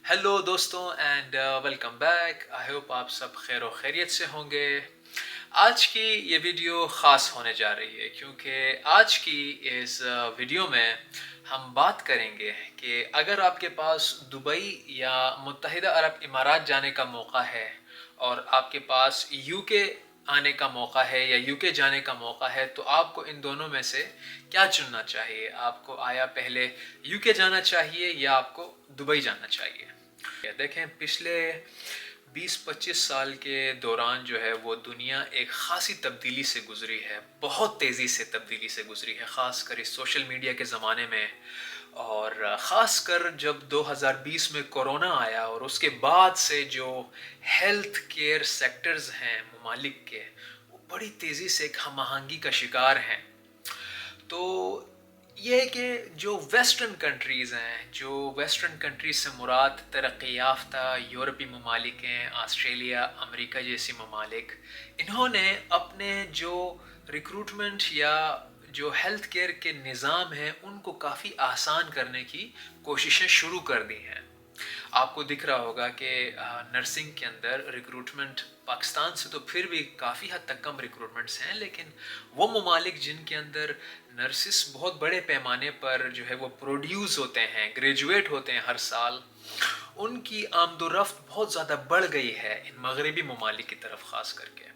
Hello दोस्तों and welcome back. I hope आप सब खैर और खैरियत से होंगे। आज की ये वीडियो ख़ास होने जा रही है क्योंकि आज की इस वीडियो में हम बात करेंगे कि अगर आपके पास दुबई या मुत्तहिदा अरब इमारात जाने का मौका है और आपके पास यूके आने का मौका है या यूके जाने का मौका है तो आपको इन दोनों में से क्या चुनना चाहिए। आपको आया पहले यूके जाना चाहिए या आपको दुबई जाना चाहिए। देखें, पिछले 20-25 साल के दौरान जो है वो दुनिया एक ख़ासी तब्दीली से गुज़री है, बहुत तेज़ी से तब्दीली से गुज़री है, ख़ासकर इस सोशल मीडिया के ज़माने में। और ख़ासकर जब 2020 में कोरोना आया और उसके बाद से जो हेल्थ केयर सेक्टर्स हैं ममालिक के, वो बड़ी तेज़ी से एक हम आहंगी का शिकार हैं। तो ये है कि जो वेस्टर्न कंट्रीज़ हैं, जो वेस्टर्न कंट्रीज से मुराद तरक्की याफ्ता यूरोपी ममालिक हैं, ऑस्ट्रेलिया, अमेरिका जैसी ममालिक, इन्होंने अपने जो रिक्रूटमेंट या जो हेल्थ केयर के निज़ाम हैं उनको काफ़ी आसान करने की कोशिशें शुरू कर दी हैं। आपको दिख रहा होगा कि नर्सिंग के अंदर रिक्रूटमेंट पाकिस्तान से तो फिर भी काफ़ी हद तक कम रिक्रूटमेंट्स हैं, लेकिन वो ममालिक जिनके अंदर नर्सिस बहुत बड़े पैमाने पर जो है वो प्रोड्यूस होते हैं, ग्रेजुएट होते हैं हर साल, उनकी आमदोरफ्त बहुत ज़्यादा बढ़ गई है इन मगरबी ममालिक की तरफ ख़ास करके।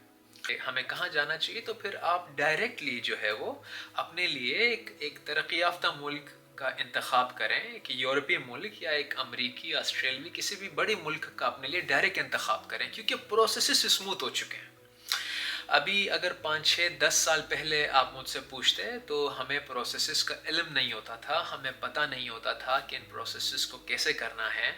हमें कहाँ जाना चाहिए, तो फिर आप डायरेक्टली जो है वो अपने लिए एक तरक्की याफ्ता मुल्क का इंतखाब करें कि यूरोपीय मुल्क या एक अमरीकी, ऑस्ट्रेलवी, किसी भी बड़े मुल्क का अपने लिए डायरेक्ट इंतखाब करें क्योंकि प्रोसेसेस स्मूथ हो चुके हैं। अभी अगर 5-6-10 साल पहले आप मुझसे पूछते तो हमें प्रोसेसेस का इल्म नहीं होता था, हमें पता नहीं होता था कि इन प्रोसेसेस को कैसे करना है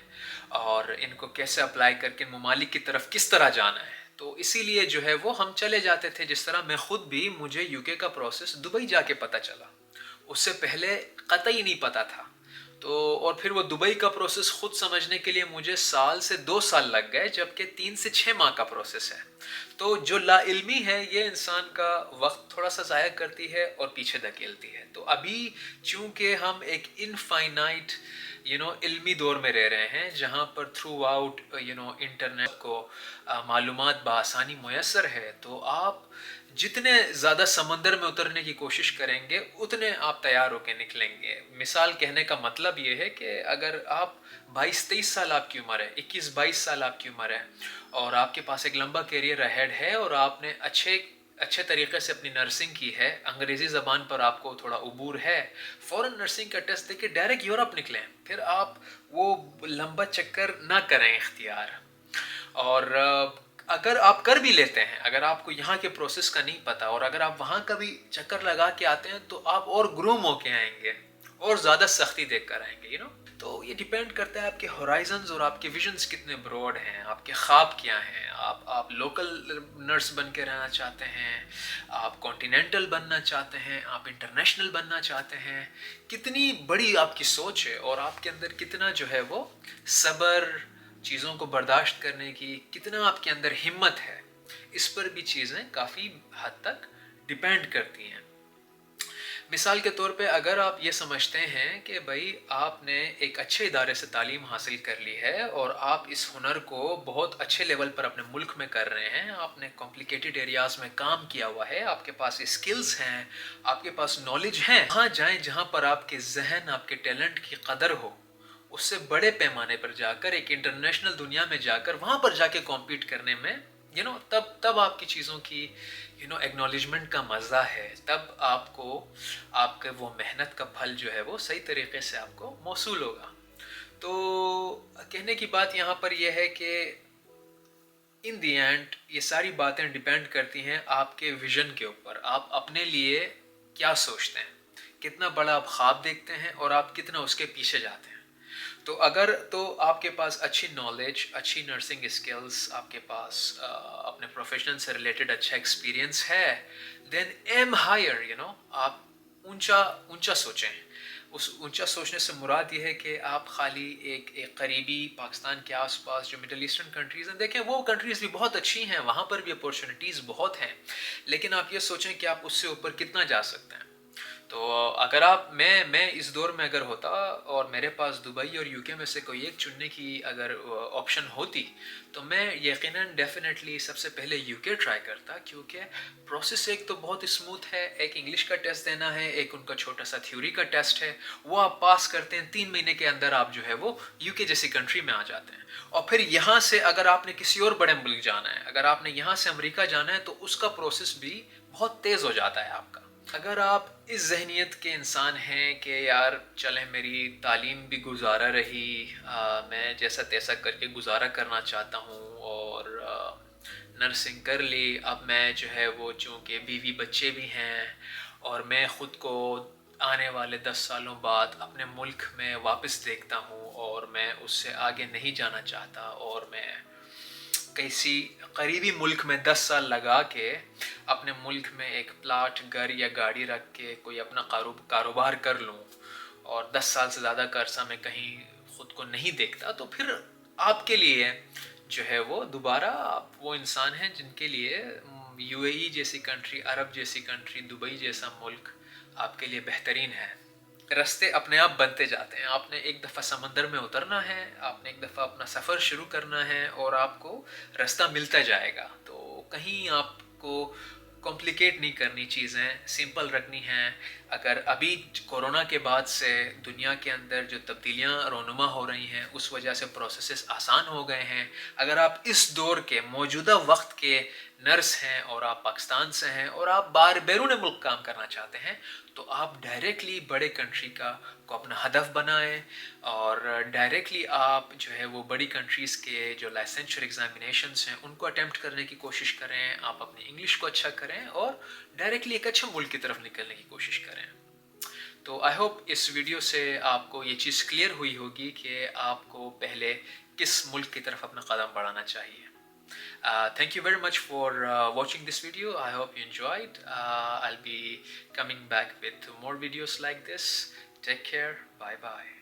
और इनको कैसे अप्लाई करके ममालिक की तरफ किस तरह जाना है। तो इसीलिए जो है वो हम चले जाते थे। जिस तरह मैं ख़ुद भी, मुझे यूके का प्रोसेस दुबई जाके पता चला, उससे पहले कतई नहीं पता था। तो और फिर वो दुबई का प्रोसेस ख़ुद समझने के लिए मुझे 1 से 2 साल लग गए, जबकि 3 से 6 माह का प्रोसेस है। तो जो लाइल्मी है ये इंसान का वक्त थोड़ा सा ज़ाया करती है और पीछे धकेलती है। तो अभी चूँकि हम एक इनफाइनाइट इल्मी दौर में रह रहे हैं जहाँ पर थ्रू आउट इंटरनेट को मालूमात बआसानी मुयस्सर है, तो आप जितने ज़्यादा समंदर में उतरने की कोशिश करेंगे उतने आप तैयार होकर निकलेंगे। मिसाल कहने का मतलब ये है कि अगर आप 22-23 साल आपकी उम्र है, 21-22 साल आपकी उम्र है और आपके पास एक लंबा करियर अहेड है और आपने अच्छे तरीके से अपनी नर्सिंग की है, अंग्रेज़ी ज़बान पर आपको थोड़ा उबूर है, फ़ौरन नर्सिंग का टेस्ट देके डायरेक्ट यूरोप निकलें। फिर आप वो लंबा चक्कर ना करें इख्तियार। और अगर आप कर भी लेते हैं, अगर आपको यहाँ के प्रोसेस का नहीं पता और अगर आप वहाँ का भी चक्कर लगा के आते हैं तो आप और ग्रूम होके आएंगे और ज़्यादा सख्ती देख कर आएंगे तो ये डिपेंड करता है आपके होराइजन्स और आपके विजन्स कितने ब्रॉड हैं, आपके ख्वाब क्या हैं। आप लोकल नर्स बन के रहना चाहते हैं, आप कॉन्टिनेंटल बनना चाहते हैं, आप इंटरनेशनल बनना चाहते हैं, कितनी बड़ी आपकी सोच है और आपके अंदर कितना जो है वो सब्र, चीज़ों को बर्दाश्त करने की कितना आपके अंदर हिम्मत है, इस पर भी चीज़ें काफ़ी हद तक डिपेंड करती हैं। मिसाल के तौर पे अगर आप ये समझते हैं कि भाई आपने एक अच्छे इदारे से तालीम हासिल कर ली है और आप इस हुनर को बहुत अच्छे लेवल पर अपने मुल्क में कर रहे हैं, आपने कॉम्प्लिकेटेड एरियाज़ में काम किया हुआ है, आपके पास स्किल्स हैं, आपके पास नॉलेज है, वहाँ जाएं जहाँ पर आपके जहन, आपके टैलेंट की कदर हो। उससे बड़े पैमाने पर जाकर, एक इंटरनेशनल दुनिया में जाकर, वहाँ पर जाके कॉम्पीट करने में तब आपकी चीज़ों की एक्नॉलेजमेंट का मज़ा है, तब आपको आपके वो मेहनत का फल जो है वो सही तरीके से आपको मौसूल होगा। तो कहने की बात यहाँ पर यह है कि इन दी एंड ये सारी बातें डिपेंड करती हैं आपके विजन के ऊपर। आप अपने लिए क्या सोचते हैं, कितना बड़ा आप ख्वाब देखते हैं और आप कितना उसके पीछे जाते हैं। तो अगर तो आपके पास अच्छी नॉलेज, अच्छी नर्सिंग स्किल्स, आपके पास अपने प्रोफेशन से रिलेटेड अच्छा एक्सपीरियंस है, देन एम हायर आप ऊंचा ऊंचा सोचें। उस ऊंचा सोचने से मुराद ये है कि आप खाली एक करीबी पाकिस्तान के आसपास जो मिडल ईस्टर्न कंट्रीज़ हैं, देखें वो कंट्रीज़ भी बहुत अच्छी हैं, वहाँ पर भी अपॉर्चुनिटीज़ बहुत हैं, लेकिन आप ये सोचें कि आप उससे ऊपर कितना जा सकते हैं। تو اگر آپ میں اس دور میں اگر ہوتا اور میرے پاس دبئی اور یو کے میں سے کوئی ایک چننے کی اگر آپشن ہوتی تو میں یقیناً ڈیفینیٹلی سب سے پہلے یو کے ٹرائی کرتا، کیونکہ پروسیس ایک تو بہت اسموتھ ہے، ایک انگلش کا ٹیسٹ دینا ہے، ایک ان کا چھوٹا سا تھیوری کا ٹیسٹ ہے، وہ آپ پاس کرتے ہیں 3 مہینے کے اندر آپ جو ہے وہ یو کے جیسی کنٹری میں آ جاتے ہیں۔ اور پھر یہاں سے اگر آپ نے کسی اور بڑے ملک جانا ہے، اگر آپ نے یہاں سے امریکہ جانا ہے تو اس کا پروسیس بھی بہت تیز ہو جاتا ہے آپ کا۔ اگر آپ اس ذہنیت کے انسان ہیں کہ یار چلیں میری تعلیم بھی گزارا رہی، میں جیسا تیسا کر کے گزارا کرنا چاہتا ہوں اور نرسنگ کر لی، اب میں جو ہے وہ چونکہ بیوی بچے بھی ہیں اور میں خود کو آنے والے 10 سالوں بعد اپنے ملک میں واپس دیکھتا ہوں اور میں اس سے آگے نہیں جانا چاہتا، اور میں کسی قریبی ملک میں 10 سال لگا کے اپنے ملک میں ایک پلاٹ، گھر یا گاڑی رکھ کے کوئی اپنا کاروبار کر لوں، اور 10 سال سے زیادہ کا عرصہ میں کہیں خود کو نہیں دیکھتا، تو پھر آپ کے لیے جو ہے وہ دوبارہ آپ وہ انسان ہیں جن کے لیے یو اے ای جیسی کنٹری، عرب جیسی کنٹری، دبئی جیسا ملک آپ کے لیے بہترین ہے۔ رستے اپنے آپ بنتے جاتے ہیں، آپ نے ایک دفعہ سمندر میں اترنا ہے، آپ نے ایک دفعہ اپنا سفر شروع کرنا ہے اور آپ کو رستہ ملتا جائے گا۔ تو کہیں آپ کو کمپلیکیٹ نہیں کرنی چیزیں، سمپل رکھنی ہیں۔ اگر ابھی کورونا کے بعد سے دنیا کے اندر جو تبدیلیاں رونما ہو رہی ہیں اس وجہ سے پروسیسز آسان ہو گئے ہیں، اگر آپ اس دور کے موجودہ وقت کے نرس ہیں اور آپ پاکستان سے ہیں اور آپ بیرون ملک کام کرنا چاہتے ہیں تو آپ ڈائریکٹلی بڑے کنٹری کو اپنا ہدف بنائیں، اور ڈائریکٹلی آپ جو ہے وہ بڑی کنٹریز کے جو لائسنچر ایگزامینیشنس ہیں ان کو اٹیمپٹ کرنے کی کوشش کریں، آپ اپنی انگلش کو اچھا کریں اور ڈائریکٹلی ایک اچھے ملک کی طرف نکلنے کی کوشش کریں۔ تو آئی ہوپ اس ویڈیو سے آپ کو یہ چیز کلیئر ہوئی ہوگی کہ آپ کو پہلے کس ملک کی طرف اپنا قدم بڑھانا چاہیے۔ Thank you very much for watching this video. I hope you enjoyed. I'll be coming back with more videos like this. Take care. Bye bye.